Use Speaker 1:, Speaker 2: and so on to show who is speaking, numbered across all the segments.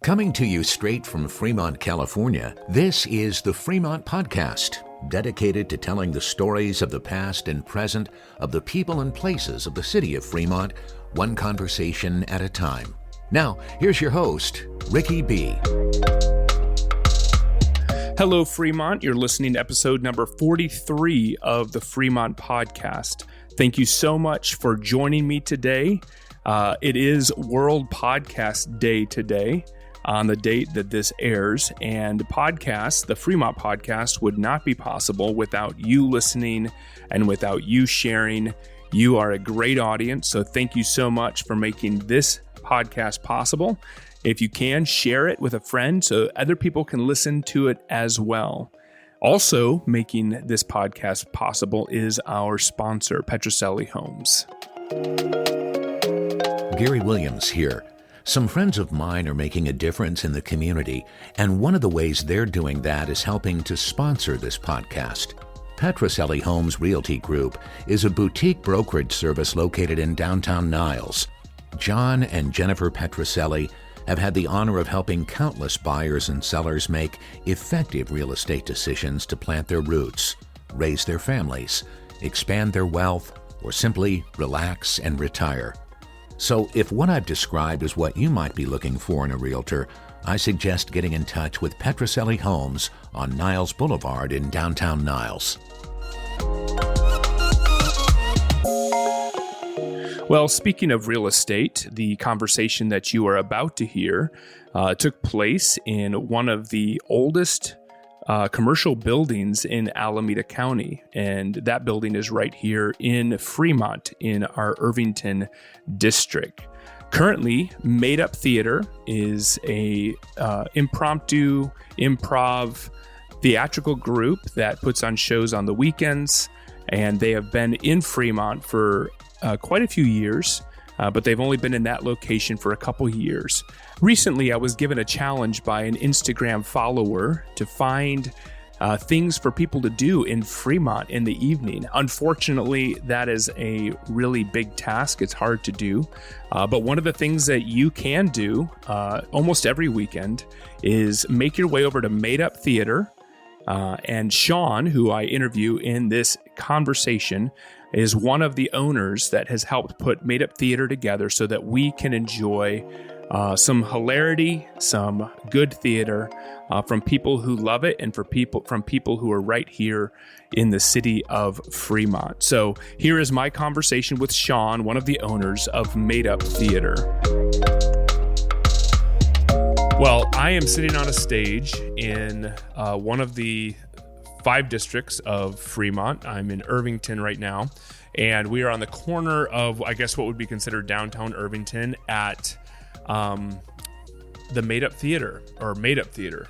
Speaker 1: Coming to you straight from Fremont, California, this is the Fremont Podcast, dedicated to telling the stories of the past and present of the people and places of the city of Fremont, one conversation at a time. Now, here's your host, Ricky B.
Speaker 2: Hello, Fremont. You're listening to episode number 43 of the Fremont Podcast. Thank you so much for joining me today. It is World Podcast Day today on the date that this airs, and the Fremont Podcast would not be possible without you listening and without you sharing. You are a great audience, so thank you so much for making this podcast possible. If you can, share it with a friend so other people can listen to it as well. Also making this podcast possible is our sponsor, Petrocelli Homes.
Speaker 1: Gary Williams here. Some friends of mine are making a difference in the community, and one of the ways they're doing that is helping to sponsor this podcast. Petrocelli Homes Realty Group is a boutique brokerage service located in downtown Niles. John and Jennifer Petrocelli have had the honor of helping countless buyers and sellers make effective real estate decisions to plant their roots, raise their families, expand their wealth, or simply relax and retire. So if what I've described is what you might be looking for in a realtor, I suggest getting in touch with Petrocelli Homes on Niles Boulevard in downtown Niles.
Speaker 2: Well, speaking of real estate, the conversation that you are about to hear took place in one of the oldest commercial buildings in Alameda County, and that building is right here in Fremont in our Irvington district. Currently, Made Up Theater is a impromptu improv theatrical group that puts on shows on the weekends, and they have been in Fremont for quite a few years, but they've only been in that location for a couple years. Recently, I was given a challenge by an Instagram follower to find things for people to do in Fremont in the evening. Unfortunately, that is a really big task. It's hard to do. But one of the things that you can do almost every weekend is make your way over to Made Up Theater. And Sean, who I interview in this conversation, is one of the owners that has helped put Made Up Theater together so that we can enjoy some hilarity, some good theater from people who love it and from people who are right here in the city of Fremont. So here is my conversation with Sean, one of the owners of Made Up Theater. Well, I am sitting on a stage in one of the 5 districts of Fremont. I'm in Irvington right now, and we are on the corner of, I guess, what would be considered downtown Irvington at the Made Up Theater, or Made Up Theater.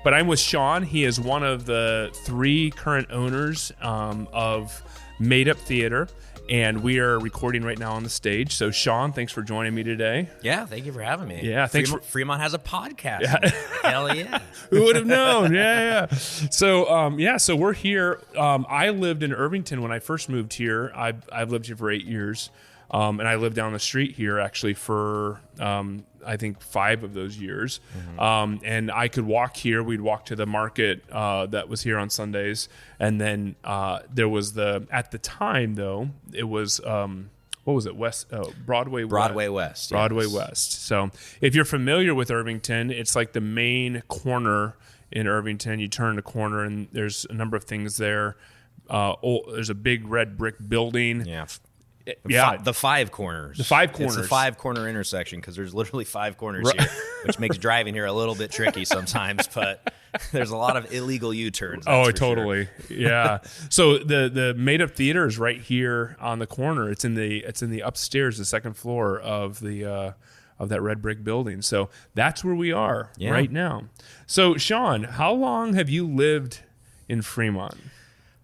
Speaker 2: But I'm with Sean. He is one of the 3 current owners of Made Up Theater, and we are recording right now on the stage. So, Sean, thanks for joining me today.
Speaker 3: Yeah, thank you for having me.
Speaker 2: Yeah, thanks.
Speaker 3: Fremont has a podcast.
Speaker 2: Yeah.
Speaker 3: Hell yeah.
Speaker 2: Who would have known? Yeah. So we're here. I lived in Irvington when I first moved here. I've lived here for 8 years, and I lived down the street here actually for I think 5 of those years. Mm-hmm. And I could walk here. We'd walk to the market that was here on Sundays. And then there was at the time though, it was, what was it? Broadway West. Broadway West. So if you're familiar with Irvington, it's like the main corner in Irvington. You turn the corner and there's a number of things there. There's a big red brick building.
Speaker 3: Yeah.
Speaker 2: The
Speaker 3: 5 corners.
Speaker 2: The 5 corners.
Speaker 3: It's a 5-corner intersection because there's literally 5 corners here, which makes driving here a little bit tricky sometimes. But there's a lot of illegal U-turns.
Speaker 2: Oh, totally. Sure. Yeah. So the Made Up Theater is right here on the corner. It's in the upstairs, the second floor of the of that red brick building. So that's where we are right now. So Sean, how long have you lived in Fremont?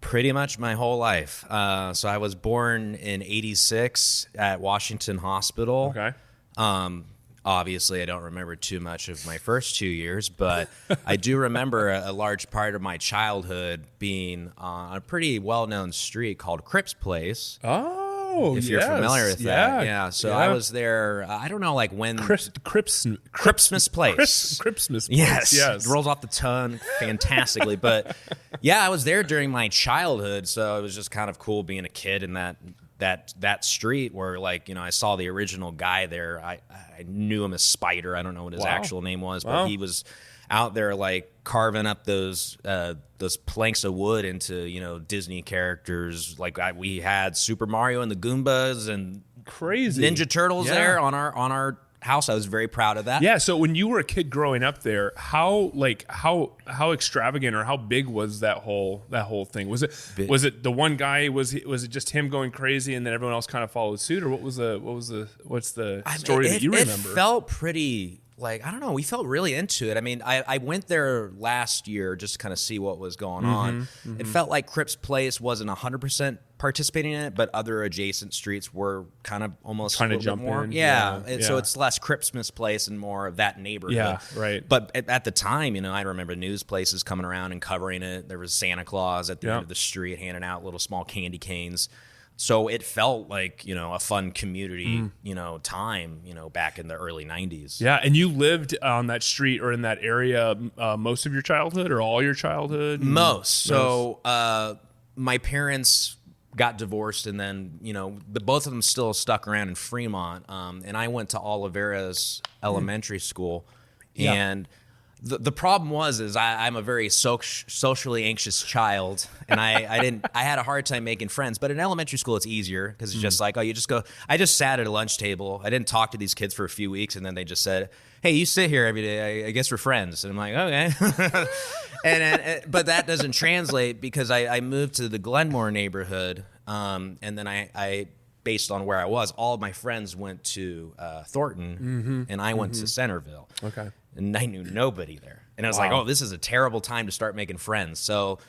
Speaker 3: Pretty much my whole life. So I was born in '86 at Washington Hospital.
Speaker 2: Okay.
Speaker 3: Obviously, I don't remember too much of my first 2 years, but I do remember a large part of my childhood being on a pretty well-known street called Cripps Place.
Speaker 2: Oh, Oh,
Speaker 3: if you're familiar with that. Yeah. So I was there, I don't know, like when... Christmas Place.
Speaker 2: Christmas Place.
Speaker 3: Yes.
Speaker 2: Yes.
Speaker 3: It rolls off the tongue fantastically. But yeah, I was there during my childhood, so it was just kind of cool being a kid in that street where, like, you know, I saw the original guy there. I knew him as Spider. I don't know what his actual name was, but he was out there like carving up those planks of wood into, you know, Disney characters. Like we had Super Mario and the Goombas and
Speaker 2: crazy
Speaker 3: Ninja Turtles there on our house. I was very proud of that.
Speaker 2: Yeah. So when you were a kid growing up there, how extravagant or how big was that whole thing? Was it the one guy? Was it just him going crazy and then everyone else kind of followed suit, or what's the story that you remember?
Speaker 3: It felt pretty. Like, I don't know, we felt really into it. I mean, I went there last year just to kind of see what was going on. It felt like Crips Place wasn't 100% participating in it, but other adjacent streets were kind of almost
Speaker 2: trying
Speaker 3: a
Speaker 2: to jump
Speaker 3: bit more.
Speaker 2: in.
Speaker 3: So it's less Cripsmas Place and more of that neighborhood.
Speaker 2: Yeah, right.
Speaker 3: But at the time, you know, I remember news places coming around and covering it. There was Santa Claus at the end of the street handing out little small candy canes. So it felt like, you know, a fun community, you know, time, you know, back in the early 90s.
Speaker 2: Yeah, and you lived on that street or in that area most of your childhood or all your childhood?
Speaker 3: Most. So my parents got divorced, and then, you know, both of them still stuck around in Fremont. And I went to Oliveras Elementary School. And the problem is I'm a very socially anxious child, and I had a hard time making friends. But in elementary school, it's easier because it's just like, I just sat at a lunch table. I didn't talk to these kids for a few weeks, and then they just said, hey, you sit here every day. I guess we're friends. And I'm like, okay. But that doesn't translate because I moved to the Glenmore neighborhood, and then I based on where I was, all of my friends went to Thornton, and I went to Centerville.
Speaker 2: Okay.
Speaker 3: And I knew nobody there. And I was like, oh, this is a terrible time to start making friends. So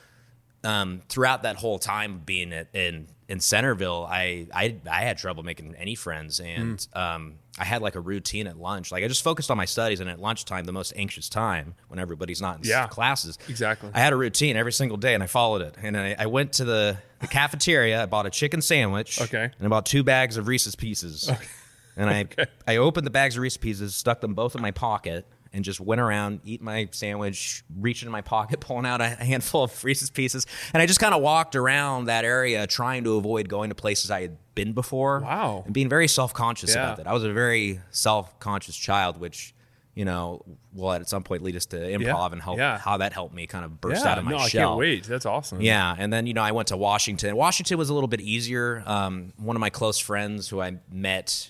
Speaker 3: throughout that whole time being in Centerville, I had trouble making any friends. And I had like a routine at lunch. Like I just focused on my studies, and at lunchtime, the most anxious time when everybody's not in classes.
Speaker 2: Exactly.
Speaker 3: I had a routine every single day, and I followed it. And I went to the cafeteria. I bought a chicken sandwich.
Speaker 2: Okay.
Speaker 3: And about 2 bags of Reese's Pieces. Okay. And I opened the bags of Reese's Pieces, stuck them both in my pocket, and just went around, eating my sandwich, reaching in my pocket, pulling out a handful of Reese's Pieces. And I just kind of walked around that area trying to avoid going to places I had been before.
Speaker 2: Wow.
Speaker 3: And being very self-conscious about that. I was a very self-conscious child, which, you know, will at some point lead us to improv and how that helped me kind of burst out of my shell.
Speaker 2: I can't wait. That's awesome.
Speaker 3: Yeah. And then, you know, I went to Washington. Washington was a little bit easier. One of my close friends who I met,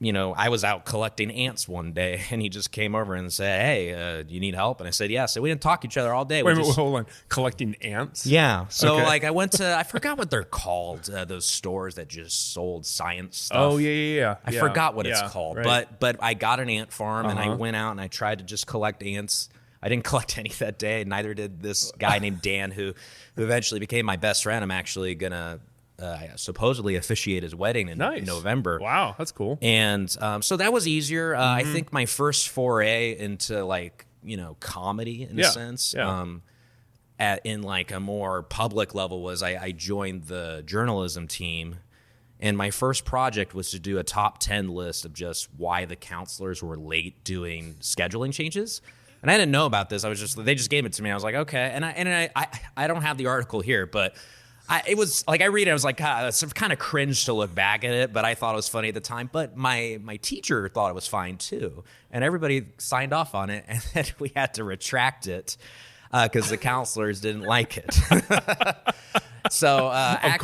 Speaker 3: you know, I was out collecting ants one day, and he just came over and said, hey, do you need help? And I said, yes. So we didn't talk to each other all day.
Speaker 2: Wait, hold on. Collecting ants?
Speaker 3: Yeah. So, like, I went to, I forgot what they're called, those stores that just sold science stuff.
Speaker 2: Oh, yeah.
Speaker 3: I forgot what it's called.
Speaker 2: Right.
Speaker 3: But I got an ant farm, and I went out, and I tried to just collect ants. I didn't collect any that day. Neither did this guy named Dan, who eventually became my best friend. I'm actually going to supposedly officiate his wedding in November.
Speaker 2: Wow, that's cool.
Speaker 3: And so that was easier. I think my first foray into, like, you know, comedy in a sense, in like a more public level was I joined the journalism team, and my first project was to do a top 10 list of just why the counselors were late doing scheduling changes. And I didn't know about this. They just gave it to me. I was like, okay. And I don't have the article here, but it was like, I read it, I was like, it's kind of cringe to look back at it, but I thought it was funny at the time. But my teacher thought it was fine too, and everybody signed off on it, and then we had to retract it because the counselors didn't like it. So
Speaker 2: of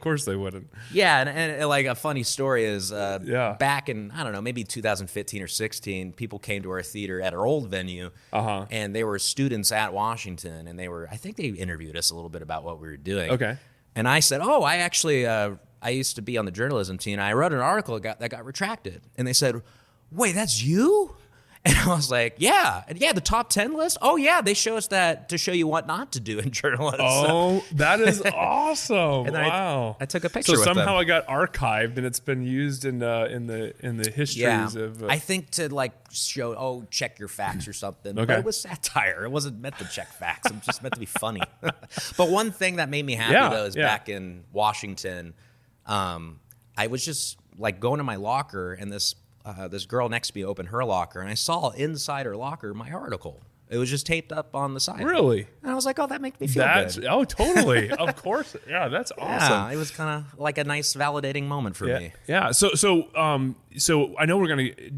Speaker 2: course they wouldn't.
Speaker 3: Yeah, and like a funny story is back in, I don't know, maybe 2015 or 16, people came to our theater at our old venue, and they were students at Washington, and I think they interviewed us a little bit about what we were doing. Okay. And I said, I actually, I used to be on the journalism team, and I wrote an article that got retracted. And they said, wait, that's you? And I was like, yeah. And the top 10 list? Oh, yeah, they show us that to show you what not to do in journalism.
Speaker 2: Oh, that is awesome. Wow.
Speaker 3: I took a picture with them.
Speaker 2: So somehow it got archived, and it's been used in the histories of...
Speaker 3: I think to, like, show, check your facts or something. Okay. But it was satire. It wasn't meant to check facts. It was just meant to be funny. But one thing that made me happy, though, is back in Washington... I was just like going to my locker, and this girl next to me opened her locker, and I saw inside her locker my article. It was just taped up on the side.
Speaker 2: Really?
Speaker 3: And I was like, oh, that makes me feel good.
Speaker 2: Oh, totally. Of course. Yeah, that's awesome.
Speaker 3: Yeah, it was kind of like a nice validating moment for me.
Speaker 2: Yeah. So I know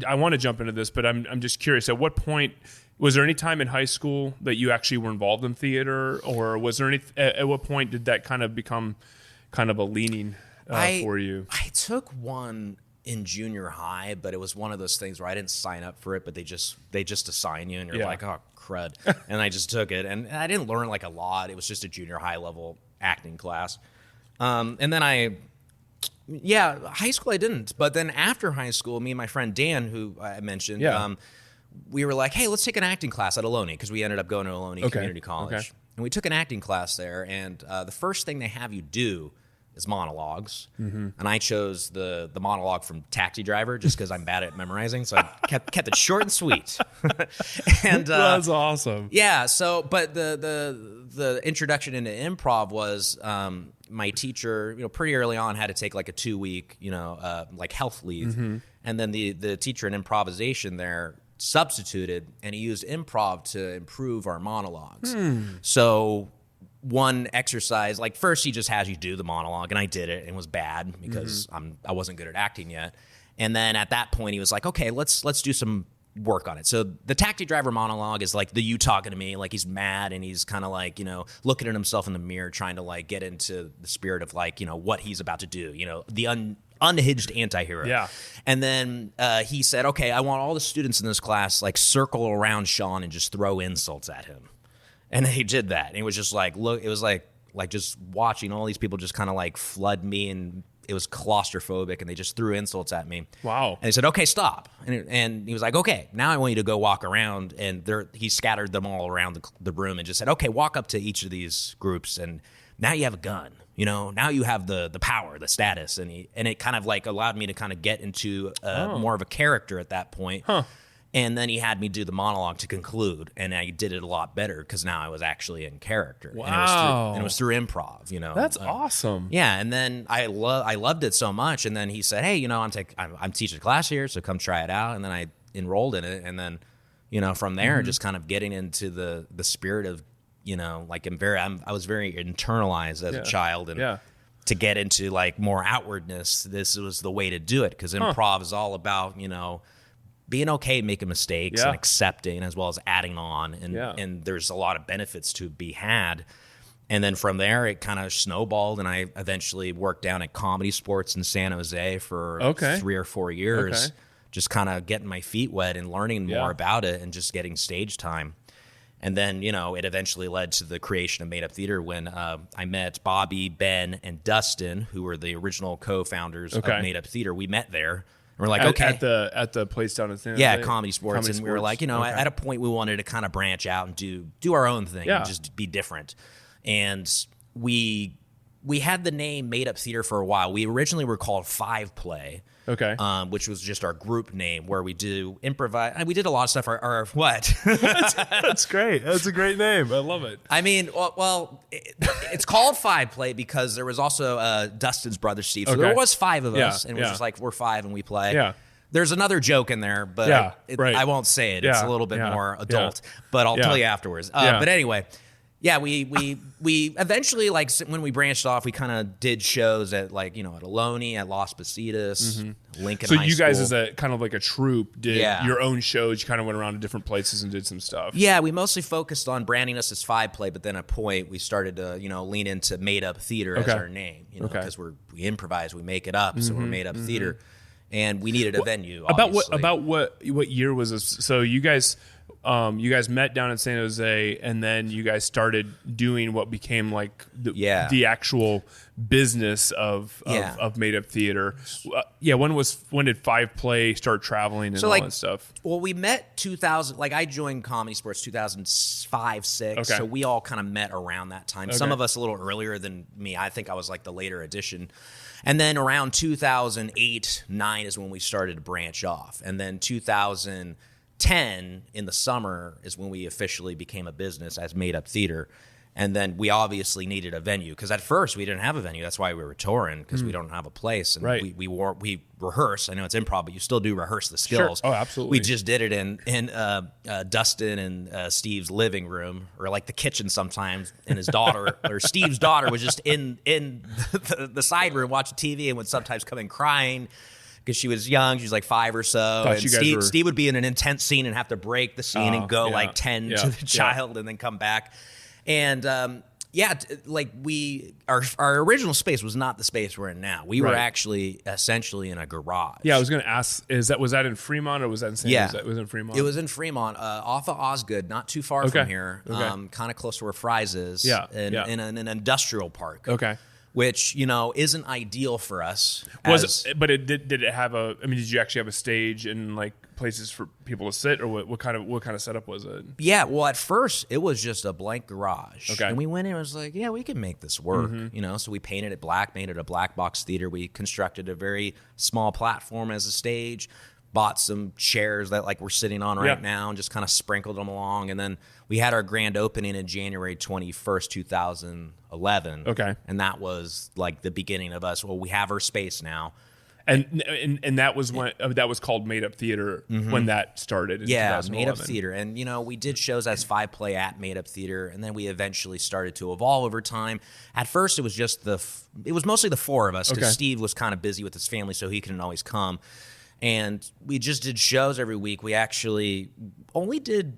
Speaker 2: I want to jump into this, but I'm just curious. At what point was there any time in high school that you actually were involved in theater, or was there at what point did that kind of become kind of a leaning for you?
Speaker 3: I took one in junior high, but it was one of those things where I didn't sign up for it, but they just assign you, and you're like, oh, crud. And I just took it, and I didn't learn like a lot. It was just a junior high level acting class. And then high school I didn't. But then after high school, me and my friend Dan, who I mentioned, we were like, hey, let's take an acting class at Ohlone, because we ended up going to Ohlone Community College. Okay. And we took an acting class there, and the first thing they have you do is monologues. And I chose the monologue from Taxi Driver just because I'm bad at memorizing, so I kept it short and sweet. And
Speaker 2: that's awesome.
Speaker 3: Yeah. So, but the introduction into improv was my teacher, pretty early on had to take like a 2-week, like health leave, and then the teacher in improvisation there substituted, and he used improv to improve our monologues. So one exercise, like first he just has you do the monologue, and I did it and it was bad because I wasn't good at acting yet. And then at that point he was like, okay, let's do some work on it. So the Taxi Driver monologue is like the you talking to me, like he's mad and he's kind of like, looking at himself in the mirror, trying to like get into the spirit of like, what he's about to do, the unhinged anti-hero.
Speaker 2: Yeah.
Speaker 3: And then he said, okay, I want all the students in this class like circle around Sean and just throw insults at him. And he did that. And it was just like, look, it was like just watching all these people just kind of like flood me, and it was claustrophobic, and they just threw insults at me.
Speaker 2: Wow.
Speaker 3: And he said, okay, stop. And he was like, okay, now I want you to go walk around. And he scattered them all around the room and just said, okay, walk up to each of these groups, and now you have a gun. Now you have the power, the status. And it kind of like allowed me to kind of get into more of a character at that point.
Speaker 2: Huh.
Speaker 3: And then he had me do the monologue to conclude, and I did it a lot better because now I was actually in character.
Speaker 2: Wow.
Speaker 3: And it was through improv,
Speaker 2: That's awesome.
Speaker 3: Yeah, and then I loved it so much, and then he said, hey, I'm teaching a class here, so come try it out. And then I enrolled in it, and then, from there, just kind of getting into the spirit of, like I was very internalized as a child, and to get into like more outwardness, this was the way to do it, because improv is all about, being okay making mistakes and accepting, as well as adding on, and there's a lot of benefits to be had. And then from there it kind of snowballed, and I eventually worked down at Comedy Sports in San Jose for 3 or 4 years, just kind of getting my feet wet and learning more about it and just getting stage time. And then, it eventually led to the creation of Made Up Theater when I met Bobby, Ben, and Dustin, who were the original co-founders of Made Up Theater. We met there. We're like, okay,
Speaker 2: at the place down in San Jose?
Speaker 3: Comedy Sports. And we were like, at a point we wanted to kind of branch out and do our own thing and just be different. And we had the name Made Up Theater for a while. We originally were called 5 Play.
Speaker 2: Okay.
Speaker 3: Which was just our group name, where we do improvise. We did a lot of stuff. Our what?
Speaker 2: That's great. That's a great name. I love it.
Speaker 3: I mean, it's called 5 Play because there was also Dustin's brother Steve. So there was 5 of us, and it was just like, we're 5 and we play.
Speaker 2: Yeah.
Speaker 3: There's another joke in there, but I won't say it. It's a little bit more adult, but I'll tell you afterwards. But anyway. Yeah, we eventually, like, when we branched off, we kind of did shows at, like, at Ohlone, at Las Positas, Lincoln High School. So
Speaker 2: you guys, as a kind of like a troupe, did your own shows. You kind of went around to different places and did some stuff.
Speaker 3: Yeah, we mostly focused on branding us as 5 Play, but then at a point we started to, lean into Made Up Theater as our name, because we improvise, we make it up, so we're Made Up Theater, and we needed a venue. Obviously.
Speaker 2: About what year was this? So you guys met down in San Jose, and then you guys started doing what became like the actual business of Made Up Theater. When did 5 Play start traveling and all that stuff?
Speaker 3: Well, we met 2000. Like, I joined Comedy Sports 2005, 6. So we all kind of met around that time. Okay. Some of us a little earlier than me. I think I was like the later edition. And then around 2008, 9 is when we started to branch off, and then 2010 in the summer is when we officially became a business as Made Up Theater. And then we obviously needed a venue because at first we didn't have a venue. That's why we were touring, because we don't have a place. And
Speaker 2: Right.
Speaker 3: we rehearse. I know it's improv, but you still do rehearse the skills.
Speaker 2: Sure. Oh, absolutely.
Speaker 3: We just did it in Dustin and Steve's living room, or like the kitchen sometimes. And his daughter or Steve's daughter was just in the side room watching TV and would sometimes come in crying, because she was young. She was like 5 or so.
Speaker 2: Thought
Speaker 3: And
Speaker 2: you guys
Speaker 3: Steve would be in an intense scene and have to break the scene and go
Speaker 2: yeah,
Speaker 3: like 10
Speaker 2: yeah,
Speaker 3: to the child and then come back. And our original space was not the space we're in now. We were
Speaker 2: Right.
Speaker 3: actually essentially in a garage.
Speaker 2: Yeah, I was going to ask, was that in Fremont or was that in San Jose? It was in Fremont?
Speaker 3: It was in Fremont, off of Osgood, not too far
Speaker 2: Okay.
Speaker 3: from here,
Speaker 2: Okay.
Speaker 3: kind of close to where Fry's is,
Speaker 2: Yeah,
Speaker 3: in an industrial park.
Speaker 2: Okay.
Speaker 3: Which, isn't ideal for us.
Speaker 2: Did it have did you actually have a stage and like places for people to sit, or what kind of setup was it?
Speaker 3: Yeah, well, at first it was just a blank garage.
Speaker 2: Okay.
Speaker 3: And we went in and was like, yeah, we can make this work. So we painted it black, made it a black box theater. We constructed a very small platform as a stage, bought some chairs that like we're sitting on right now, and just kind of sprinkled them along. And then we had our grand opening in January 21st, 2011.
Speaker 2: Okay.
Speaker 3: And that was like the beginning of us. Well, we have our space now.
Speaker 2: And that was when that was called Made Up Theater when that started. In
Speaker 3: Yeah,
Speaker 2: 2011.
Speaker 3: Made Up Theater. And, we did shows as 5-play at Made Up Theater, and then we eventually started to evolve over time. At first, it was just it was mostly the 4 of us, because
Speaker 2: Okay.
Speaker 3: Steve was kind of busy with his family, so he couldn't always come. And we just did shows every week. We actually only did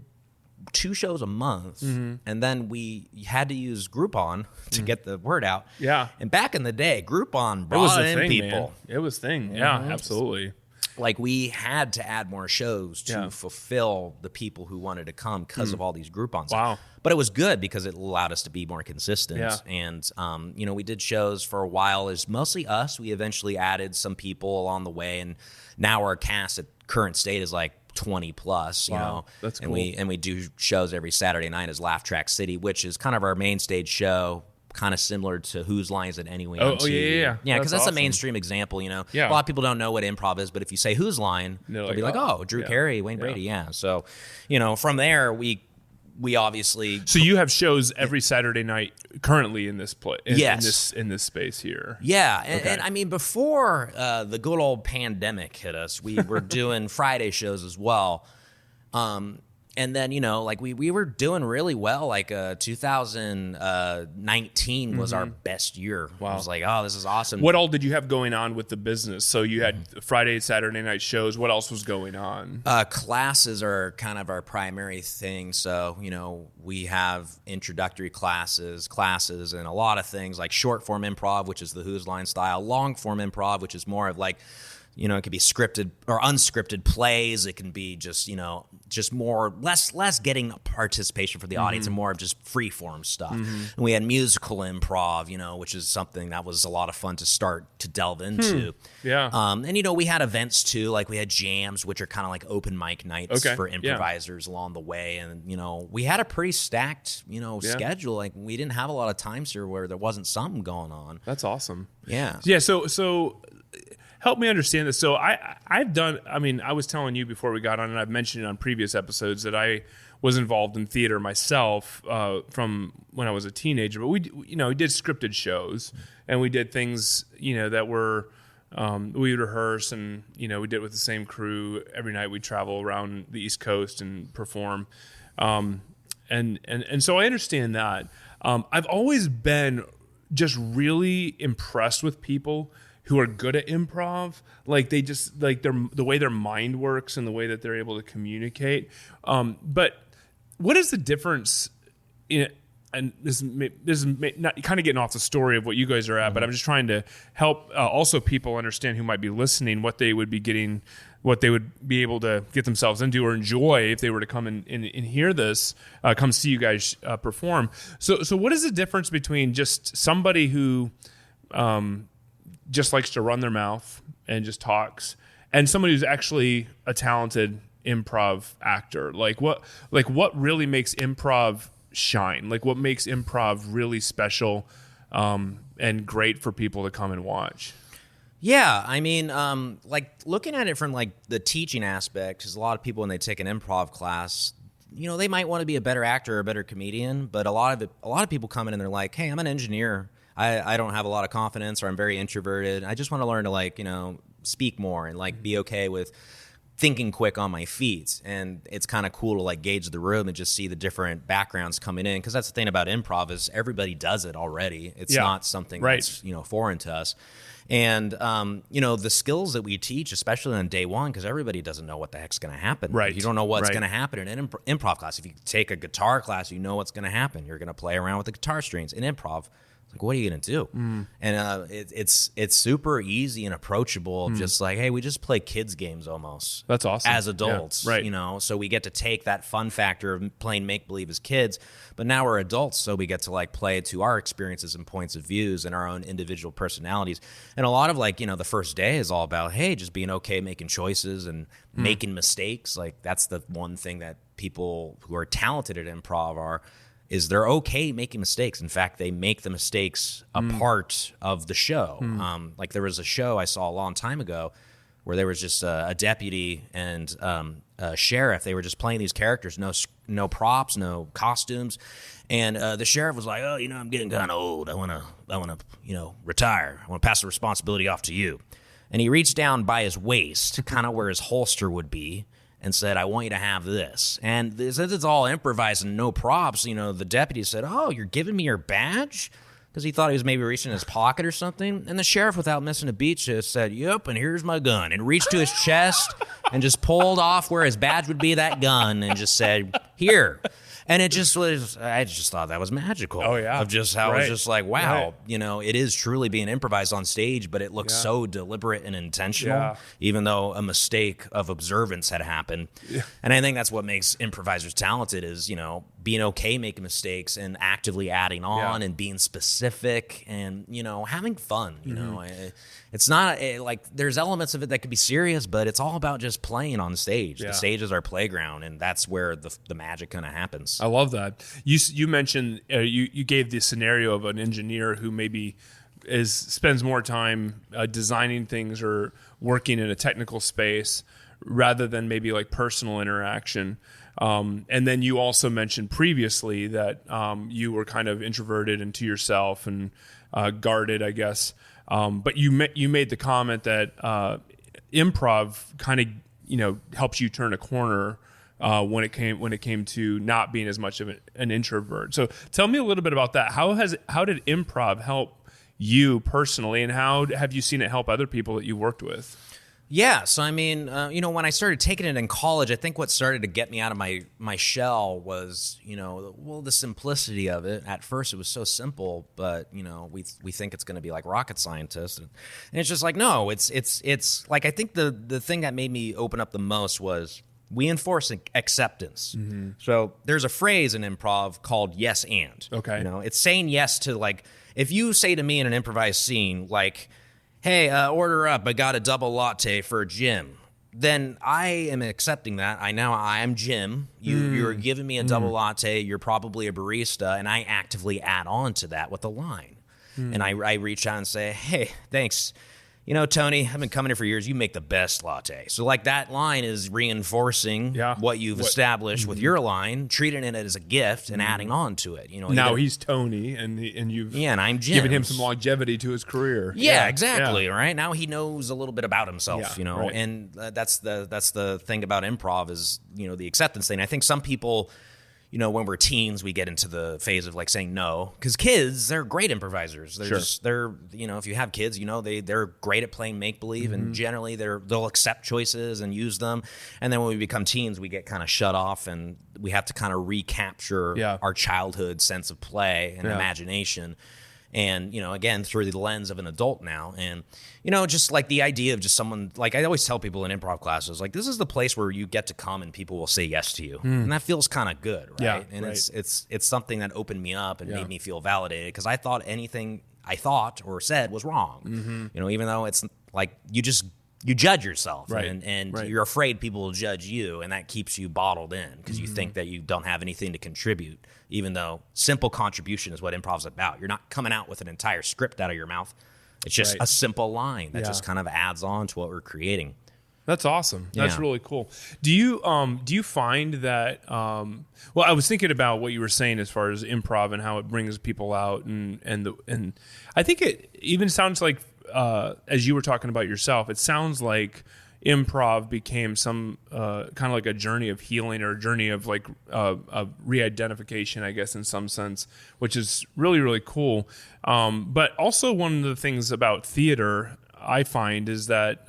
Speaker 3: 2 shows a month, and then we had to use Groupon to get the word out.
Speaker 2: Yeah.
Speaker 3: And back in the day, Groupon
Speaker 2: It was
Speaker 3: brought
Speaker 2: the
Speaker 3: in
Speaker 2: thing,
Speaker 3: people.
Speaker 2: man. It was thing. Yeah, absolutely.
Speaker 3: Like, we had to add more shows to fulfill the people who wanted to come because of all these Groupons.
Speaker 2: Wow.
Speaker 3: But it was good because it allowed us to be more consistent.
Speaker 2: Yeah.
Speaker 3: And, we did shows for a while. It's mostly us. We eventually added some people along the way, and now our cast at current state is like 20 plus, you know.
Speaker 2: That's
Speaker 3: and
Speaker 2: cool.
Speaker 3: we do shows every Saturday night as Laugh Track City, which is kind of our main stage show, kind of similar to Whose Lines at Anyway on TV.
Speaker 2: yeah.
Speaker 3: Yeah, because that's
Speaker 2: awesome.
Speaker 3: a mainstream example,
Speaker 2: Yeah.
Speaker 3: A lot of people don't know what improv is, but if you say Whose Line,
Speaker 2: They're
Speaker 3: they'll be
Speaker 2: like,
Speaker 3: like,
Speaker 2: oh,
Speaker 3: oh, Drew
Speaker 2: yeah.
Speaker 3: Carey, Wayne Brady, yeah. So, from there, we obviously...
Speaker 2: So you have shows every Saturday night currently in this place,
Speaker 3: Yes.
Speaker 2: in this space here.
Speaker 3: Yeah, and before the good old pandemic hit us, we were doing Friday shows as well. And then, we were doing really well. Like 2019 was our best year. I was like, oh, this is awesome.
Speaker 2: What all did you have going on with the business? So you had Friday, Saturday night shows. What else was going on?
Speaker 3: Classes are kind of our primary thing. So, we have introductory classes, and a lot of things like short form improv, which is the Whose Line style, long form improv, which is more of like, it could be scripted or unscripted plays. It can be just, just less getting participation for the audience and more of just free form stuff. And we had musical improv, which is something that was a lot of fun to start to delve into.
Speaker 2: Yeah.
Speaker 3: And, we had events too, like we had jams, which are kind of like open mic nights
Speaker 2: Okay.
Speaker 3: for improvisers along the way. And, we had a pretty stacked, schedule. Like, we didn't have a lot of times here where there wasn't something going on.
Speaker 2: That's awesome.
Speaker 3: Yeah.
Speaker 2: Yeah. So help me understand this. So I've done, I was telling you before we got on, and I've mentioned it on previous episodes, that I was involved in theater myself from when I was a teenager. But we did scripted shows, and we did things, that were, we would rehearse, and, we did it with the same crew every night. We'd travel around the East Coast and perform. And so I understand that. I've always been just really impressed with people who are good at improv. Like, they just, like, the way their mind works and the way that they're able to communicate. But what is the difference in, and this is not kind of getting off the story of what you guys are at, but I'm just trying to help also people understand who might be listening, what they would be getting, what they would be able to get themselves into or enjoy if they were to come and hear this, come see you guys perform. So what is the difference between just somebody who just likes to run their mouth and just talks, and somebody who's actually a talented improv actor? Like what really makes improv shine? Like, what makes improv really special and great for people to come and watch?
Speaker 3: Yeah, like, looking at it from like the teaching aspect, because a lot of people, when they take an improv class, they might want to be a better actor or a better comedian, but a lot of people come in and they're like, hey, I'm an engineer. I don't have a lot of confidence, or I'm very introverted. I just want to learn to speak more and be okay with thinking quick on my feet. And it's kind of cool to gauge the room and just see the different backgrounds coming in. Because that's the thing about improv is everybody does it already. It's not something that's, foreign to us. And, the skills that we teach, especially on day one, because everybody doesn't know what the heck's going to happen.
Speaker 2: Right.
Speaker 3: You don't know what's going to happen in an improv class. If you take a guitar class, you know what's going to happen. You're going to play around with the guitar strings. In improv, what are you going to do? And it's super easy and approachable. Just hey, we just play kids games almost.
Speaker 2: That's awesome.
Speaker 3: As adults,
Speaker 2: right.
Speaker 3: So we get to take that fun factor of playing make-believe as kids, but now we're adults, so we get to play to our experiences and points of views and our own individual personalities. And a lot of the first day is all about, hey, just being okay making choices and making mistakes. That's the one thing that people who are talented at improv is they're okay making mistakes. In fact, they make the mistakes a part of the show. There was a show I saw a long time ago where there was just a deputy and a sheriff. They were just playing these characters, no props, no costumes. And the sheriff was like, oh, I'm getting kind of old. I want to retire. I want to pass the responsibility off to you. And he reached down by his waist, kind of where his holster would be, and said, I want you to have this. And since it's all improvised and no props, the deputy said, oh, you're giving me your badge? Because he thought he was maybe reaching in his pocket or something. And the sheriff, without missing a beat, just said, yep, and here's my gun. And reached to his chest and just pulled off where his badge would be, that gun, and just said, here. And it just was, I just thought that was magical.
Speaker 2: Oh, yeah.
Speaker 3: Of just how it was just wow, it is truly being improvised on stage, but it looks so deliberate and intentional, even though a mistake of observance had happened. Yeah. And I think that's what makes improvisers talented is, being okay making mistakes and actively adding on and being specific and, having fun, it's not there's elements of it that could be serious, but it's all about just playing on stage. Yeah. The stage is our playground, and that's where the magic kind of happens.
Speaker 2: I love that. You mentioned you gave the scenario of an engineer who maybe spends more time designing things or working in a technical space rather than maybe personal interaction. And then you also mentioned previously that you were kind of introverted and to yourself and guarded, I guess. But you made the comment that improv kind of helps you turn a corner when it came to not being as much of an introvert. So tell me a little bit about that. How did improv help you personally, and how have you seen it help other people that you worked with?
Speaker 3: Yeah, so I mean, when I started taking it in college, I think what started to get me out of my shell was, the simplicity of it. At first, it was so simple, but we think it's going to be like rocket scientists, and it's just no, it's I think the thing that made me open up the most was we enforce acceptance. Mm-hmm. So there's a phrase in improv called yes and.
Speaker 2: Okay,
Speaker 3: it's saying yes to if you say to me in an improvised scene hey, order up, I got a double latte for Jim. Then I am accepting that. I am Jim. You're giving me a double latte. You're probably a barista, and I actively add on to that with a line. And I reach out and say, hey, thanks. Tony, I've been coming here for years. You make the best latte. So that line is reinforcing what you've established with your line, treating it as a gift and adding on to it.
Speaker 2: Now he's Tony, and you've
Speaker 3: and I'm Jim.
Speaker 2: Given him some longevity to his career.
Speaker 3: Yeah, exactly. Yeah. Right now he knows a little bit about himself.
Speaker 2: Right.
Speaker 3: And that's the thing about improv is the acceptance thing. I think some people, when we're teens, we get into the phase of saying no, because kids, they're great improvisers. They're if you have kids, they're great at playing make believe, and generally they'll accept choices and use them. And then when we become teens, we get kind of shut off, and we have to kind of recapture our childhood sense of play and imagination. And, again, through the lens of an adult now. And, just the idea of just someone, I always tell people in improv classes, this is the place where you get to come and people will say yes to you. And that feels kind of good, right?
Speaker 2: Yeah,
Speaker 3: and
Speaker 2: right.
Speaker 3: It's something that opened me up and made me feel validated, because I thought anything I thought or said was wrong. Even though it's you judge yourself,
Speaker 2: right.
Speaker 3: and
Speaker 2: right.
Speaker 3: you're afraid people will judge you, and that keeps you bottled in because you think that you don't have anything to contribute, even though simple contribution is what improv's about. You're not coming out with an entire script out of your mouth. It's just a simple line that just kind of adds on to what we're creating.
Speaker 2: That's awesome. That's
Speaker 3: Yeah.
Speaker 2: really cool. Do you find that well, I was thinking about what you were saying as far as improv and how it brings people out, and I think it even sounds like as you were talking about yourself, it sounds like improv became some kind of like a journey of healing or a journey of like of re-identification, I guess, in some sense, which is really, really cool. But also one of the things about theater I find is that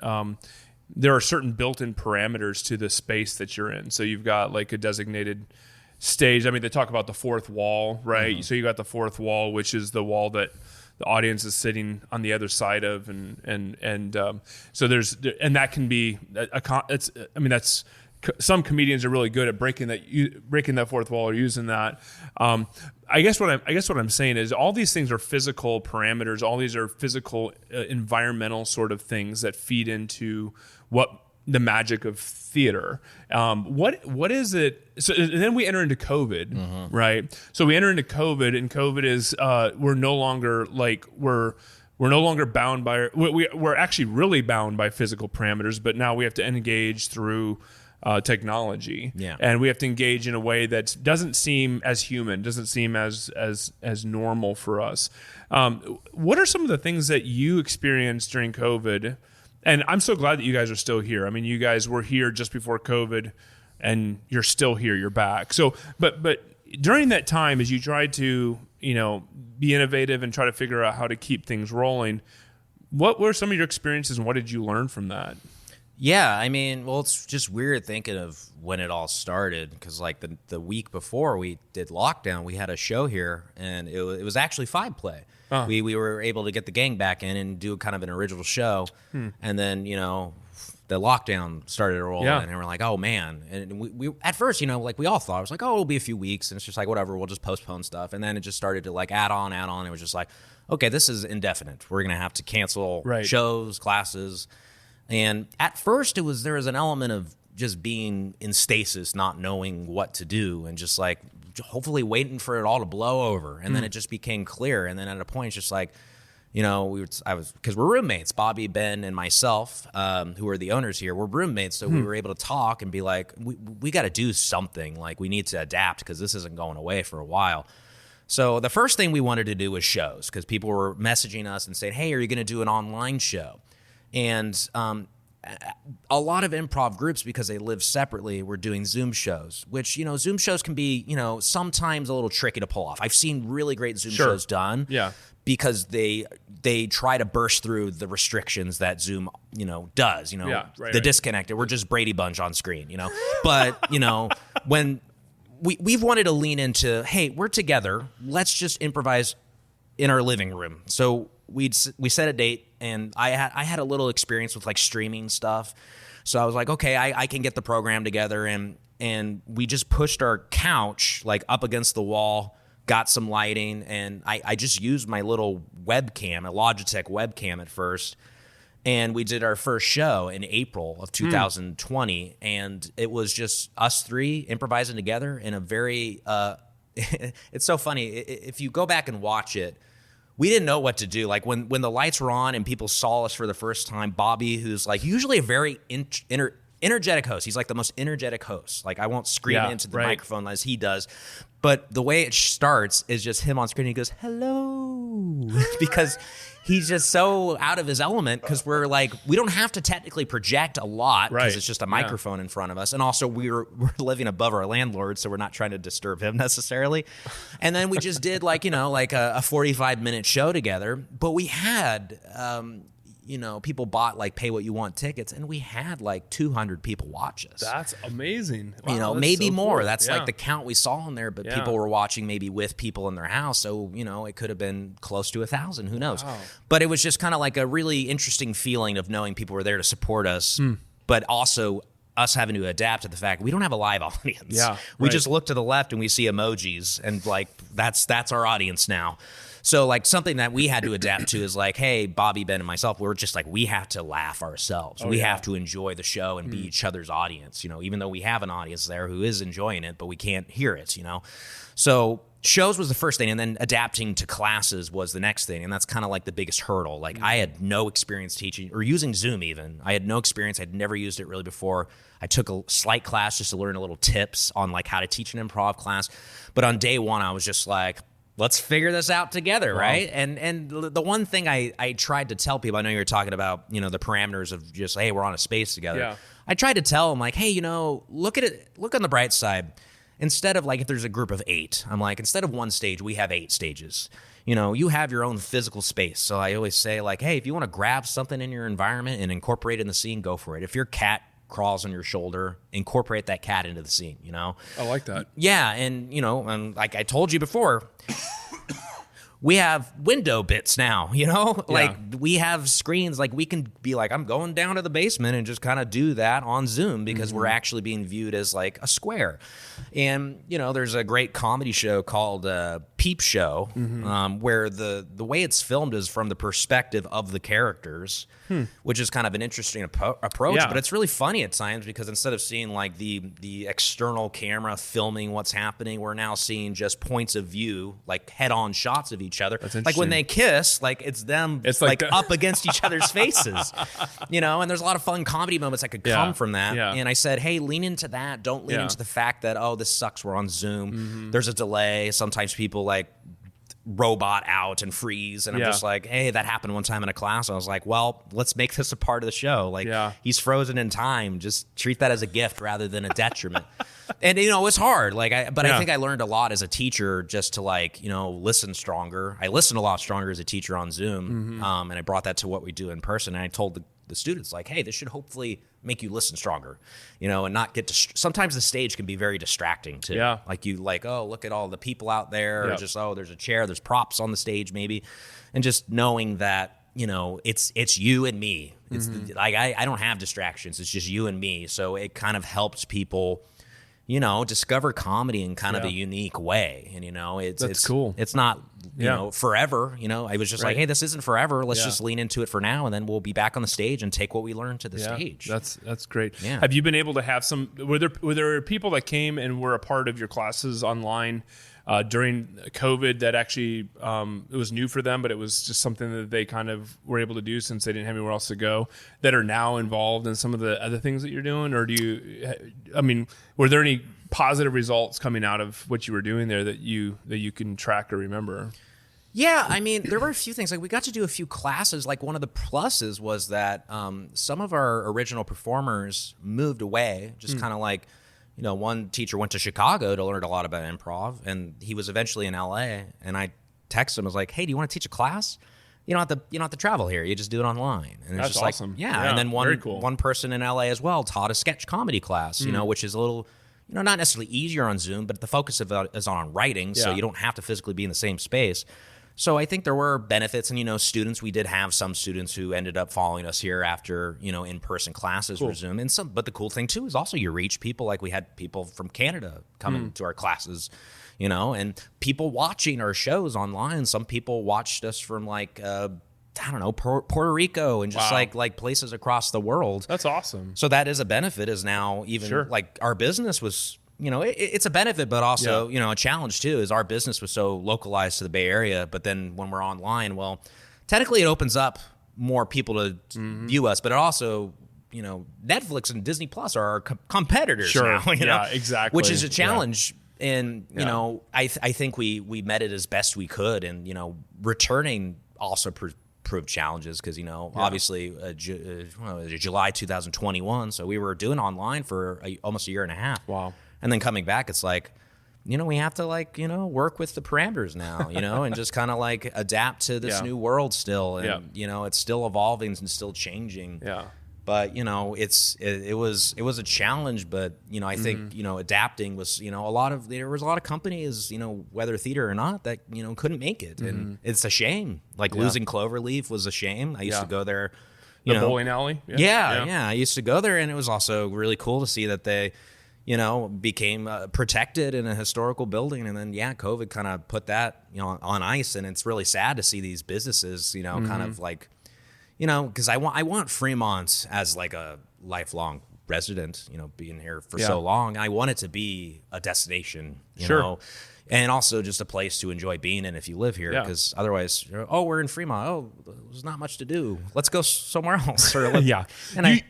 Speaker 2: there are certain built-in parameters to the space that you're in. So you've got like a designated stage. I mean, they talk about the fourth wall, right? Mm-hmm. So you got the fourth wall, which is the wall that the audience is sitting on the other side of, and so that can be that's some comedians are really good at breaking that fourth wall or using that. I guess what I'm saying is all these things are physical parameters. All these are physical, environmental sort of things that feed into what the magic of theater. What is it? So and then we enter into COVID, right? So we enter into COVID, and COVID is we're no longer bound by we're actually really bound by physical parameters, but now we have to engage through technology, and we have to engage in a way that doesn't seem as human, doesn't seem as normal for us. What are some of the things that you experienced during COVID? And I'm so glad that you guys are still here. I mean, you guys were here just before COVID, and you're still here. You're back. So, but during that time, as you tried to, be innovative and try to figure out how to keep things rolling, what were some of your experiences, and what did you learn from that?
Speaker 3: Yeah, I mean, well, it's just weird thinking of when it all started, because like the week before we did lockdown, we had a show here, and it was actually 5-play. We were able to get the gang back in and do kind of an original show, and then the lockdown started to roll in, and we're like, oh man, and we at first like we all thought it was like, oh, it'll be a few weeks, and it's just like whatever, we'll just postpone stuff, and then it just started to like add on. It was just like, okay, this is indefinite. We're gonna have to cancel shows, classes. And at first there was an element of just being in stasis, not knowing what to do, and just like hopefully waiting for it all to blow over. And then it just became clear. And then at a point, it's just like, because we're roommates, Bobby, Ben, and myself, who are the owners here, we're roommates. So we were able to talk and be like, we got to do something. Like we need to adapt because this isn't going away for a while. So the first thing we wanted to do was shows, because people were messaging us and saying, hey, are you going to do an online show? And a lot of improv groups, because they live separately, were doing Zoom shows, which, Zoom shows can be, sometimes a little tricky to pull off. I've seen really great Zoom shows done because they try to burst through the restrictions that Zoom, does, the disconnected. We're just Brady Bunch on screen, But, when we've wanted to lean into, hey, we're together, let's just improvise in our living room. So we set a date, and I had a little experience with like streaming stuff, so I was like, okay, I can get the program together, and we just pushed our couch like up against the wall, got some lighting, and I just used my little webcam, a Logitech webcam at first, and we did our first show in April of 2020, and it was just us three improvising together in a very it's so funny if you go back and watch it. We didn't know what to do. Like when the lights were on and people saw us for the first time, Bobby, who's like usually a very energetic host. He's like the most energetic host. Like I won't scream into the microphone as he does. But the way it starts is just him on screen. He goes, hello, because he's just so out of his element, because we're like, we don't have to technically project a lot because it's just a microphone in front of us. And also we're living above our landlord, so we're not trying to disturb him necessarily. And then we just did like a 45-minute show together. But we had, people bought like pay what you want tickets, and we had like 200 people watch us.
Speaker 2: That's amazing. Wow,
Speaker 3: maybe
Speaker 2: so
Speaker 3: more.
Speaker 2: Cool.
Speaker 3: That's like the count we saw in there, but people were watching maybe with people in their house. So, it could have been close to 1,000. Who knows? Wow. But it was just kind of like a really interesting feeling of knowing people were there to support us, but also us having to adapt to the fact we don't have a live audience. Yeah, we just look to the left and we see emojis, and like that's our audience now. So like something that we had to adapt to is like, hey, Bobby, Ben, and myself, we're just like, we have to laugh ourselves. We have to enjoy the show and be each other's audience, even though we have an audience there who is enjoying it, but we can't hear it, So shows was the first thing, and then adapting to classes was the next thing, and that's kind of like the biggest hurdle. Like I had no experience teaching or using Zoom even. I had no experience. I'd never used it really before. I took a slight class just to learn a little tips on like how to teach an improv class. But on day one, I was just like, let's figure this out together, right? And the one thing I tried to tell people, I know you were talking about, you know, the parameters of just, hey, we're on a space together.
Speaker 2: Yeah.
Speaker 3: I tried to tell them like, hey, you know, look on the bright side. Instead of like, if there's a group of 8, I'm like, instead of one stage, we have 8 stages. You know, you have your own physical space. So I always say like, hey, if you want to grab something in your environment and incorporate it in the scene, go for it. If your cat crawls on your shoulder, incorporate that cat into the scene, you know?
Speaker 2: I like that.
Speaker 3: Yeah. And, you know, and like I told you before, we have window bits now, you know, like we have screens, like we can be like, I'm going down to the basement and just kind of do that on Zoom because we're actually being viewed as like a square. And, you know, there's a great comedy show called Peep Show, where the way it's filmed is from the perspective of the characters, which is kind of an interesting approach, but it's really funny at times because instead of seeing like the external camera filming what's happening, we're now seeing just points of view, like head-on shots of each other. Like when they kiss, like it's them like up against each other's faces, you know, and there's a lot of fun comedy moments that could come from that. And I said, hey, lean into that. Don't lean into the fact that, oh, this sucks, we're on Zoom. There's a delay. Sometimes people like robot out and freeze. And I'm just like, hey, that happened one time in a class. I was like, well, let's make this a part of the show. Like he's frozen in time. Just treat that as a gift rather than a detriment. And, you know, it's hard. Like, I think I learned a lot as a teacher just to like, you know, listen stronger. I listened a lot stronger as a teacher on Zoom. And I brought that to what we do in person. And I told the students like, hey, this should hopefully make you listen stronger, you know, and not get sometimes the stage can be very distracting too. Like you like, oh, look at all the people out there, or just, oh, there's a chair, there's props on the stage maybe. And just knowing that, you know, it's you and me. It's like, I don't have distractions. It's just you and me. So it kind of helps people, you know, discover comedy in kind of a unique way. And, you know, it's cool. It's not, you know, forever, you know, I was just like, hey, this isn't forever. Let's just lean into it for now. And then we'll be back on the stage and take what we learned to the stage.
Speaker 2: That's great. Yeah. Have you been able to have were there people that came and were a part of your classes online during COVID that actually, it was new for them, but it was just something that they kind of were able to do since they didn't have anywhere else to go, that are now involved in some of the other things that you're doing? Or were there any positive results coming out of what you were doing there that you can track or remember?
Speaker 3: Yeah, I mean, there were a few things. Like we got to do a few classes. Like one of the pluses was that some of our original performers moved away, just kind of like, you know, one teacher went to Chicago to learn a lot about improv, and he was eventually in LA. And I texted him, I was like, hey, do you want to teach a class? You don't have to travel here. You just do it online. And
Speaker 2: that's
Speaker 3: it's just
Speaker 2: awesome.
Speaker 3: Like, and then one person in LA as well taught a sketch comedy class, you know, which is a little, you know, not necessarily easier on Zoom, but the focus of it is on writing, so you don't have to physically be in the same space. So I think there were benefits, and, you know, we did have some students who ended up following us here after, you know, in-person classes resume. And but the cool thing too is also you reach people. Like we had people from Canada coming to our classes, you know, and people watching our shows online. Some people watched us from like, I don't know, Puerto Rico and just like places across the world.
Speaker 2: That's awesome.
Speaker 3: So that is a benefit, is now even like our business was, you know, it's a benefit, but also, you know, a challenge too, is our business was so localized to the Bay Area. But then when we're online, well, technically it opens up more people to view us, but it also, you know, Netflix and Disney Plus are our competitors now, you know?
Speaker 2: Exactly.
Speaker 3: Which is a challenge. And, you know, I think we met it as best we could. And, you know, returning also proved challenges because, you know, obviously July 2021. So we were doing online for almost a year and a half.
Speaker 2: Wow.
Speaker 3: And then coming back, it's like, you know, we have to like, you know, work with the parameters now, you know, and just kind of like adapt to this new world still. And, you know, it's still evolving and still changing.
Speaker 2: Yeah.
Speaker 3: But, you know, it was a challenge, but, you know, I think, you know, adapting was, you know, there was a lot of companies, you know, whether theater or not, that, you know, couldn't make it. And it's a shame. Like losing Cloverleaf was a shame. I used to go there.
Speaker 2: The bowling alley?
Speaker 3: Yeah. I used to go there, and it was also really cool to see that they, you know, became protected in a historical building. And then, COVID kind of put that, you know, on ice. And it's really sad to see these businesses, you know, kind of like, you know, because I want Fremont as like a lifelong resident, being here for so long. I want it to be a destination, you
Speaker 2: Sure.
Speaker 3: know, and also just a place to enjoy being in if you live here, because otherwise, we're in Fremont. Oh, there's not much to do. Let's go somewhere else. Or
Speaker 2: Yeah. And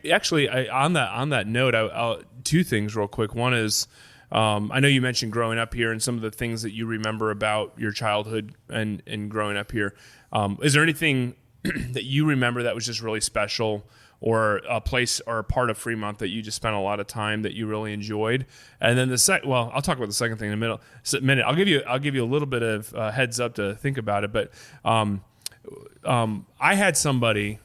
Speaker 2: on that note, I'll two things real quick. One is, I know you mentioned growing up here and some of the things that you remember about your childhood and growing up here. Is there anything that you remember that was just really special, or a place or a part of Fremont that you just spent a lot of time that you really enjoyed? And then I'll talk about the second thing in a minute. I'll give you a little bit of heads up to think about it. But I had somebody.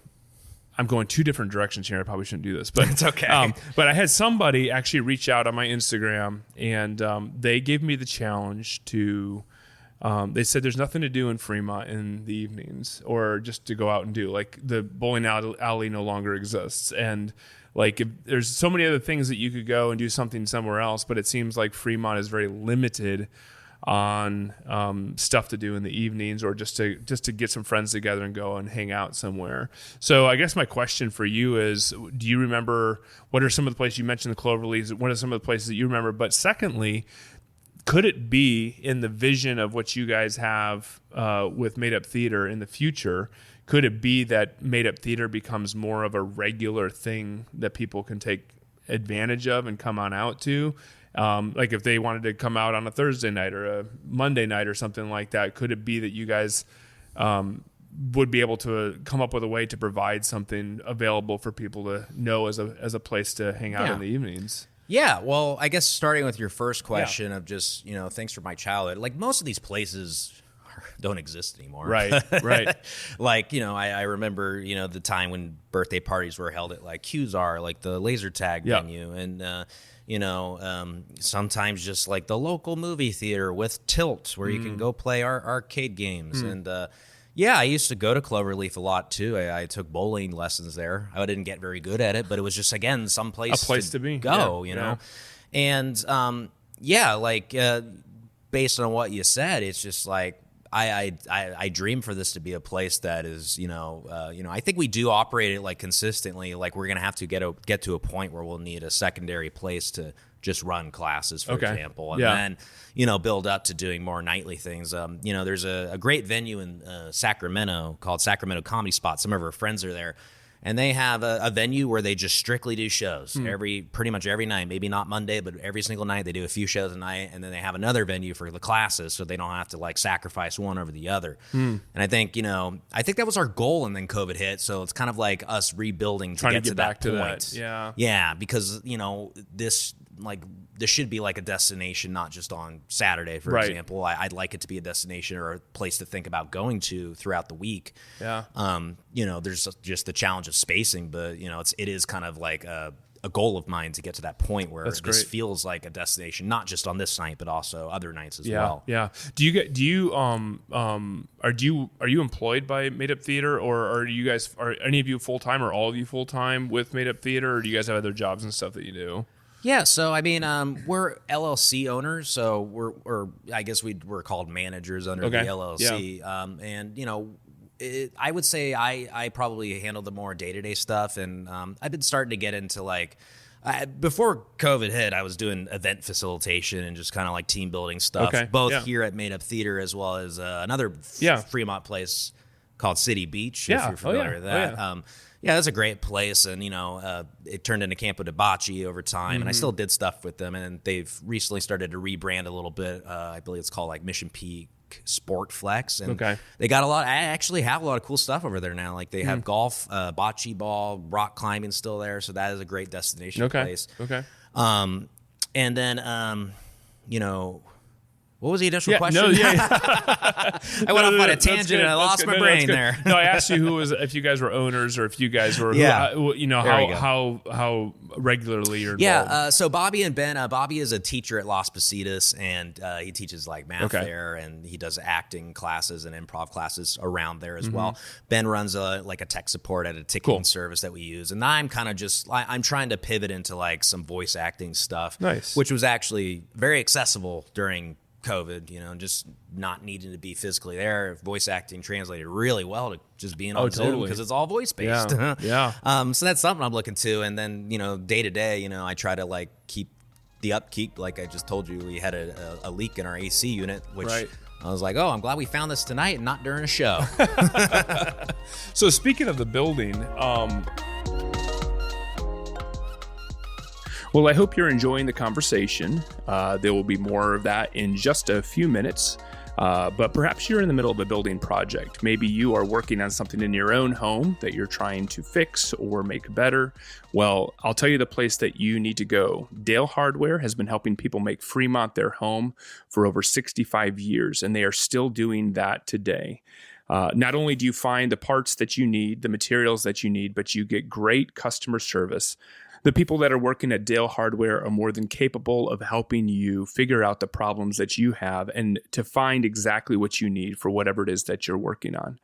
Speaker 2: I'm going two different directions here. I probably shouldn't do this, but
Speaker 3: it's okay.
Speaker 2: But I had somebody actually reach out on my Instagram, and they gave me the challenge to. They said there's nothing to do in Fremont in the evenings, or just to go out and do. Like, the bowling alley no longer exists, and like, there's so many other things that you could go and do something somewhere else. But it seems like Fremont is very limited on stuff to do in the evenings, or just to get some friends together and go and hang out somewhere. So I guess my question for you is, do you remember, what are some of the places you mentioned, the Cloverleafs? What are some of the places that you remember? But secondly, could it be in the vision of what you guys have with Made Up Theater in the future? Could it be that Made Up Theater becomes more of a regular thing that people can take advantage of and come on out to? Like, if they wanted to come out on a Thursday night or a Monday night or something like that, could it be that you guys would be able to come up with a way to provide something available for people to know as a place to hang out in the evenings?
Speaker 3: Yeah, well, I guess starting with your first question of just, thanks for my childhood. Like, most of these places don't exist anymore.
Speaker 2: Right.
Speaker 3: Like, I remember, the time when birthday parties were held at like Qzar, like the laser tag venue, and sometimes just like the local movie theater with Tilt, where you can go play our arcade games. And I used to go to Cloverleaf a lot too. I took bowling lessons there. I didn't get very good at it, but it was just, again, a place to be. Go, you know. And based on what you said, it's just like, I dream for this to be a place that is, I think we do operate it like consistently. Like, we're gonna have to get to a point where we'll need a secondary place to just run classes, for example, and then build up to doing more nightly things. There's a great venue in Sacramento called Sacramento Comedy Spot. Some of our friends are there. And they have a venue where they just strictly do shows pretty much every night. Maybe not Monday, but every single night they do a few shows a night. And then they have another venue for the classes, so they don't have to like sacrifice one over the other. And I think that was our goal, and then COVID hit. So it's kind of like us rebuilding to get to that point. Yeah, because this should be like a destination, not just on Saturday, for example. I'd like it to be a destination or a place to think about going to throughout the week. There's just the challenge of spacing, but it is kind of like a goal of mine to get to that point where this feels like a destination, not just on this night, but also other nights as well. Yeah.
Speaker 2: Are you employed by Made Up Theater, or are any of you full time, or all of you full time with Made Up Theater, or do you guys have other jobs and stuff that you do?
Speaker 3: Yeah, so I mean, we're LLC owners, so we're called managers under the LLC, and I would say I probably handle the more day-to-day stuff, and I've been starting to get into like before COVID hit, I was doing event facilitation and just kind of like team building stuff, both here at Made Up Theater as well as another Fremont place called City Beach. If you're familiar with that. Yeah, that's a great place, and it turned into Campo de Bocce over time, and I still did stuff with them, and they've recently started to rebrand a little bit. I believe it's called like Mission Peak Sport Flex, and they got I actually have a lot of cool stuff over there now. Like, they have golf, bocce ball, rock climbing still there, so that is a great destination place. And then what was the initial question? I went off on a tangent and I lost my brain there.
Speaker 2: No, I asked you if you guys were owners, or if you guys were, how regularly you're involved.
Speaker 3: So Bobby and Ben, Bobby is a teacher at Las Positas, and he teaches like math there, and he does acting classes and improv classes around there as well. Ben runs a tech support at a ticketing service that we use, and I'm kind of I'm trying to pivot into like some voice acting stuff, which was actually very accessible during COVID, just not needing to be physically there. Voice acting translated really well to just being on Zoom because it's all voice based.
Speaker 2: Yeah.
Speaker 3: So that's something I'm looking to. And then, day to day, I try to like keep the upkeep. Like I just told you, we had a leak in our AC unit, which I was like, I'm glad we found this tonight and not during a show.
Speaker 2: So speaking of the building, well, I hope you're enjoying the conversation. There will be more of that in just a few minutes. But perhaps you're in the middle of a building project. Maybe you are working on something in your own home that you're trying to fix or make better. Well, I'll tell you the place that you need to go. Dale Hardware has been helping people make Fremont their home for over 65 years, and they are still doing that today. Not only do you find the parts that you need, the materials that you need, but you get great customer service. The people that are working at Dale Hardware are more than capable of helping you figure out the problems that you have and to find exactly what you need for whatever it is that you're working on.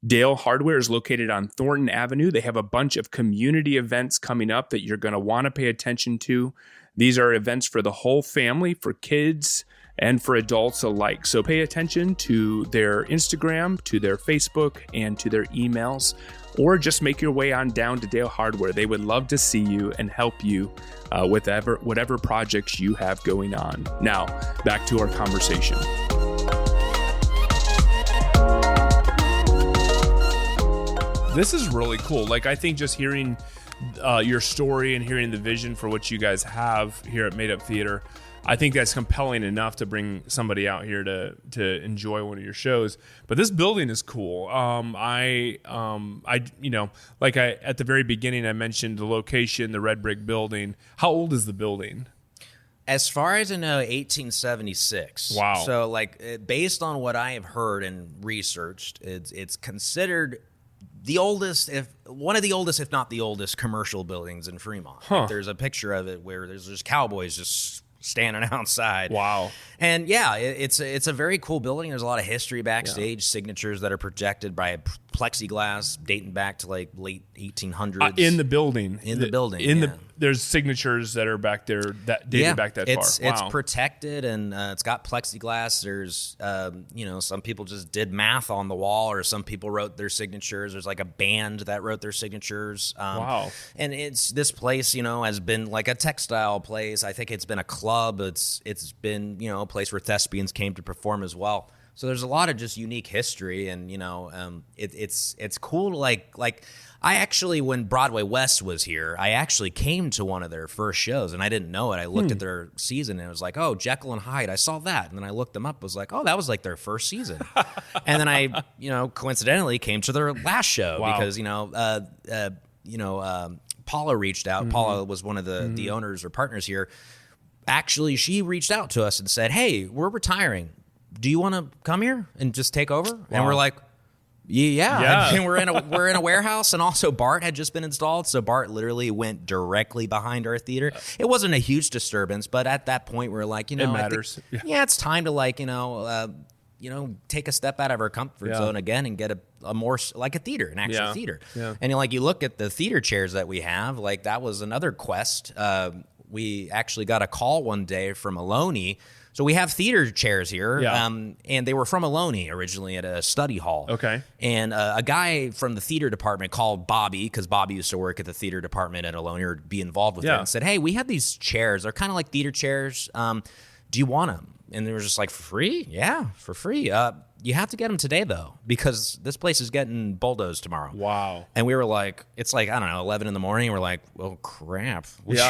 Speaker 2: Dale Hardware is located on Thornton Avenue. They have a bunch of community events coming up that you're going to want to pay attention to. These are events for the whole family, for kids, and for adults alike. So pay attention to their Instagram, to their Facebook, and to their emails, or just make your way on down to Dale Hardware. They would love to see you and help you with whatever projects you have going on. Now, back to our conversation. This is really cool. Like, I think just hearing your story and hearing the vision for what you guys have here at Made Up Theater, I think that's compelling enough to bring somebody out here to enjoy one of your shows. But this building is cool. At the very beginning, I mentioned the location, the red brick building. How old is the building?
Speaker 3: As far as I know, 1876.
Speaker 2: Wow.
Speaker 3: So, based on what I have heard and researched, it's considered the oldest, if not the oldest, commercial buildings in Fremont.
Speaker 2: Huh.
Speaker 3: Like, there's a picture of it where there's just cowboys just standing outside.
Speaker 2: Wow.
Speaker 3: And yeah, it's a very cool building. There's a lot of history backstage, signatures that are projected by plexiglass dating back to like late 1800s.
Speaker 2: In the building. There's signatures that are back there that dated back that far. Wow.
Speaker 3: It's protected and it's got plexiglass. There's, some people just did math on the wall, or some people wrote their signatures. There's like a band that wrote their signatures.
Speaker 2: Wow.
Speaker 3: And this place, has been like a textile place. I think it's been a club. It's been, a place where thespians came to perform as well. So there's a lot of just unique history, and it's cool to like I actually, when Broadway West was here, I actually came to one of their first shows, and I didn't know it. I looked at their season, and it was like, oh, Jekyll and Hyde, I saw that, and then I looked them up, was like, oh, that was like their first season. And then I, coincidentally came to their last show because Paula reached out. Paula was one of the owners or partners here. Actually, she reached out to us and said, hey, we're retiring. Do you want to come here and just take over? Wow. And we're like, yeah. And we're in a warehouse, and also BART had just been installed, so BART literally went directly behind our theater. It wasn't a huge disturbance, but at that point we're like, it
Speaker 2: matters.
Speaker 3: It's time to take a step out of our comfort zone again and get a more like a theater, an actual theater. Yeah. And you look at the theater chairs that we have, like that was another quest. We actually got a call one day from Aloni. So we have theater chairs here, and they were from Aloni originally at a study hall.
Speaker 2: Okay.
Speaker 3: And a guy from the theater department called Bobby, because Bobby used to work at the theater department at Aloni or be involved with it, and said, hey, we have these chairs. They're kind of like theater chairs. Do you want them? And they were just like, for free? Yeah, for free. You have to get them today, though, because this place is getting bulldozed tomorrow.
Speaker 2: Wow.
Speaker 3: And we were like, it's like, I don't know, 11 in the morning. We're like, well, crap.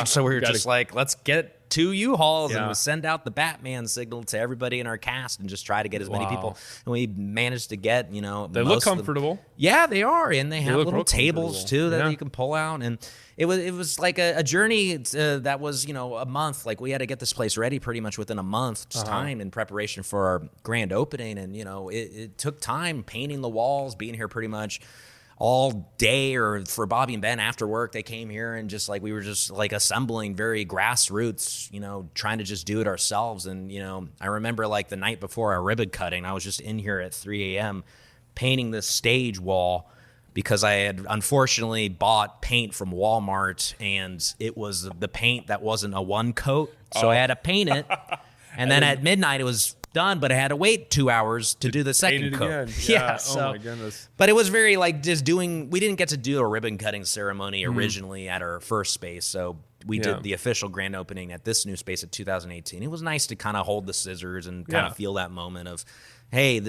Speaker 3: So we were just like, let's get 2 U-Hauls and we'll send out the Batman signal to everybody in our cast and just try to get as many people. And we managed to get, they
Speaker 2: look comfortable.
Speaker 3: Yeah, they are. And they have little tables, too, that you can pull out. And it was like a journey that was, a month. Like, we had to get this place ready pretty much within a month time in preparation for our grand opening. And, it took time painting the walls, being here pretty much all day, or for Bobby and Ben after work, they came here and just like, we were just like assembling very grassroots, trying to just do it ourselves. And, I remember like the night before our ribbon cutting, I was just in here at 3 a.m. painting this stage wall because I had unfortunately bought paint from Walmart, and it was the paint that wasn't a one coat. So I had to paint it. And then at midnight it was done, but I had to wait 2 hours to do the second coat.
Speaker 2: Again.
Speaker 3: Yeah.
Speaker 2: Oh my goodness.
Speaker 3: But it was very like just doing. We didn't get to do a ribbon cutting ceremony originally at our first space, so we did the official grand opening at this new space at 2018. It was nice to kind of hold the scissors and kind of feel that moment of, hey,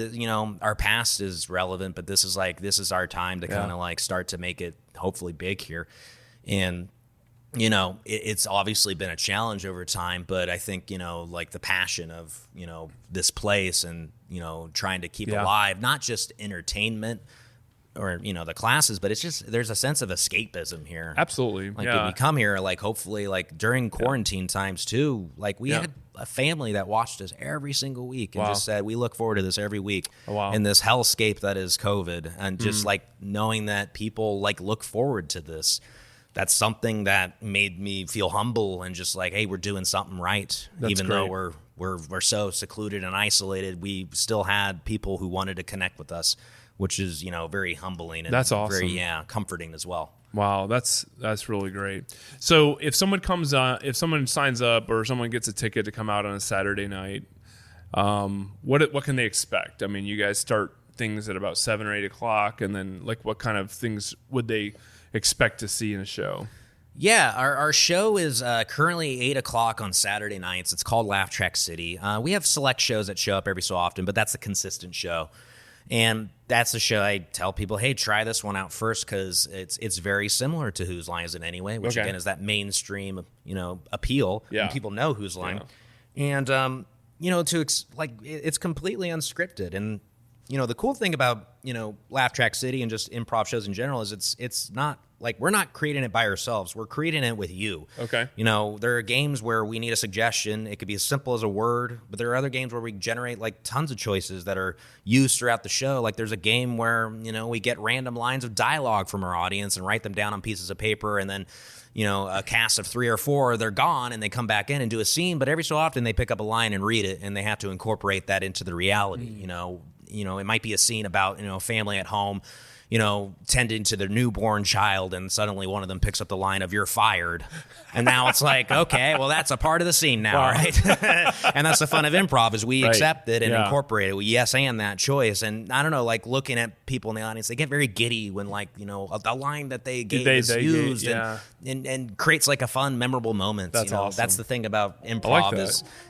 Speaker 3: our past is relevant, but this is our time to kind of like start to make it hopefully big here. And it's obviously been a challenge over time, but I think, like the passion of, this place and, trying to keep alive, not just entertainment or, the classes, but it's just, there's a sense of escapism here.
Speaker 2: Absolutely.
Speaker 3: Like when we come here, like hopefully like during quarantine times too, like we had a family that watched us every single week and just said, we look forward to this every week in this hellscape that is COVID. And just like knowing that people like look forward to this. That's something that made me feel humble and just like, hey, we're doing something right. Even though we're so secluded and isolated, we still had people who wanted to connect with us, which is, very humbling and
Speaker 2: that's awesome.
Speaker 3: Very comforting as well.
Speaker 2: Wow, that's really great. So if someone signs up or someone gets a ticket to come out on a Saturday night, what can they expect? I mean, you guys start things at about 7 or 8 o'clock, and then like what kind of things would they expect to see in a show?
Speaker 3: Yeah, our show is currently 8 o'clock on Saturday nights. It's called Laugh Track City. We have select shows that show up every so often, but that's a consistent show. And that's the show I tell people, hey, try this one out first because it's very similar to Whose Line Is It Anyway, which again is that mainstream, appeal.
Speaker 2: Yeah.
Speaker 3: And people know Whose Line. Yeah. And, it's completely unscripted. And, the cool thing about, Laugh Track City and just improv shows in general is it's not like we're not creating it by ourselves. We're creating it with you.
Speaker 2: Okay.
Speaker 3: There are games where we need a suggestion. It could be as simple as a word, but there are other games where we generate like tons of choices that are used throughout the show. Like there's a game where, we get random lines of dialogue from our audience and write them down on pieces of paper, and then a cast of 3 or 4, they're gone and they come back in and do a scene, but every so often they pick up a line and read it and they have to incorporate that into the reality. It might be a scene about, a family at home, tending to their newborn child, and suddenly one of them picks up the line of "You're fired," and now it's like, okay, well that's a part of the scene now, right? And that's the fun of improv is we accept it and incorporate it. We yes and that choice, and I don't know, like looking at people in the audience, they get very giddy when like a line that they gave is used and creates like a fun, memorable moment.
Speaker 2: That's awesome.
Speaker 3: That's the thing about improv
Speaker 2: like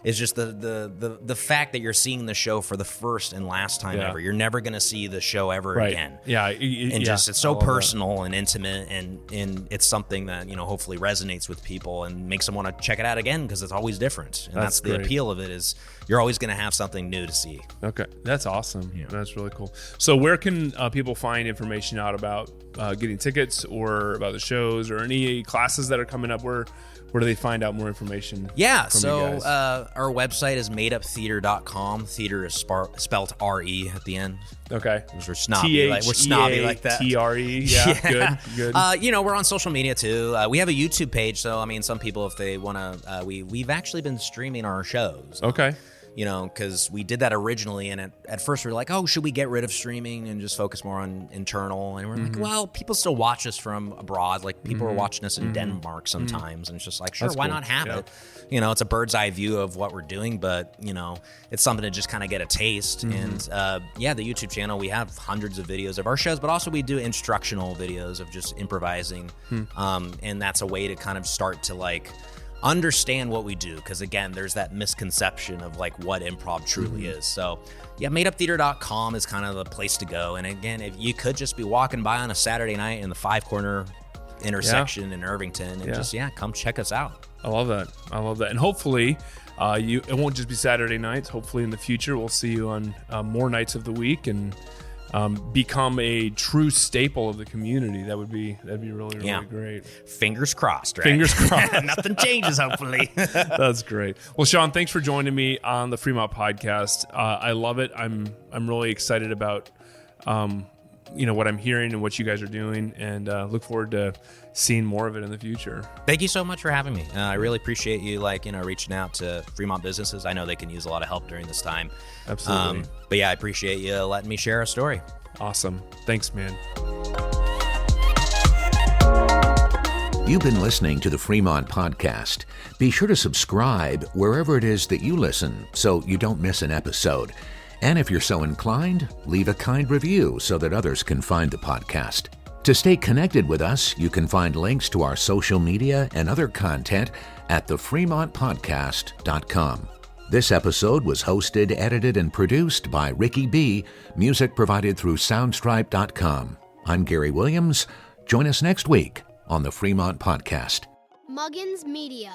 Speaker 3: is just the fact that you're seeing the show for the first and last time ever. You're never going to see the show ever again.
Speaker 2: Yeah.
Speaker 3: Just it's so personal and intimate, and it's something that hopefully resonates with people and makes them want to check it out again because it's always different. And that's the appeal of it is you're always going to have something new to see.
Speaker 2: Okay, that's awesome. Yeah. That's really cool. So where can people find information out about getting tickets or about the shows or any classes that are coming up? Where do they find out more information?
Speaker 3: Yeah, so our website is madeuptheater.com. Theater is spelled R-E at the end.
Speaker 2: Okay.
Speaker 3: We're snobby like that.
Speaker 2: T-R-E. Yeah. Good.
Speaker 3: We're on social media too. We have a YouTube page, so I mean, some people, if they want to, we've actually been streaming our shows.
Speaker 2: Okay.
Speaker 3: Because we did that originally, and at first we were like, oh, should we get rid of streaming and just focus more on internal? And we're like, well, people still watch us from abroad. Like people are watching us in Denmark sometimes, and it's just like, sure, why not have it? It's a bird's eye view of what we're doing, but it's something to just kind of get a taste. And the YouTube channel, we have hundreds of videos of our shows, but also we do instructional videos of just improvising, and that's a way to kind of start to like understand what we do, because again, there's that misconception of like what improv truly is. So madeuptheater.com is kind of the place to go. And again, if you could just be walking by on a Saturday night in the 5 Corner intersection in Irvington and just come check us out.
Speaker 2: I love that. And hopefully it won't just be Saturday nights. Hopefully in the future we'll see you on more nights of the week and become a true staple of the community. That'd be really great.
Speaker 3: Fingers crossed, right?
Speaker 2: Fingers crossed.
Speaker 3: Nothing changes, hopefully.
Speaker 2: That's great. Well, Sean, thanks for joining me on the Fremont podcast. I love it. I'm really excited about what I'm hearing and what you guys are doing, and look forward to seeing more of it in the future.
Speaker 3: Thank you so much for having me. I really appreciate you reaching out to Fremont businesses. I know they can use a lot of help during this time.
Speaker 2: Absolutely.
Speaker 3: But I appreciate you letting me share a story.
Speaker 2: Awesome. Thanks, man.
Speaker 1: You've been listening to the Fremont Podcast. Be sure to subscribe wherever it is that you listen so you don't miss an episode. And if you're so inclined, leave a kind review so that others can find the podcast. To stay connected with us, you can find links to our social media and other content at thefremontpodcast.com. This episode was hosted, edited, and produced by Ricky B. Music provided through Soundstripe.com. I'm Gary Williams. Join us next week on the Fremont Podcast.
Speaker 4: Muggins Media.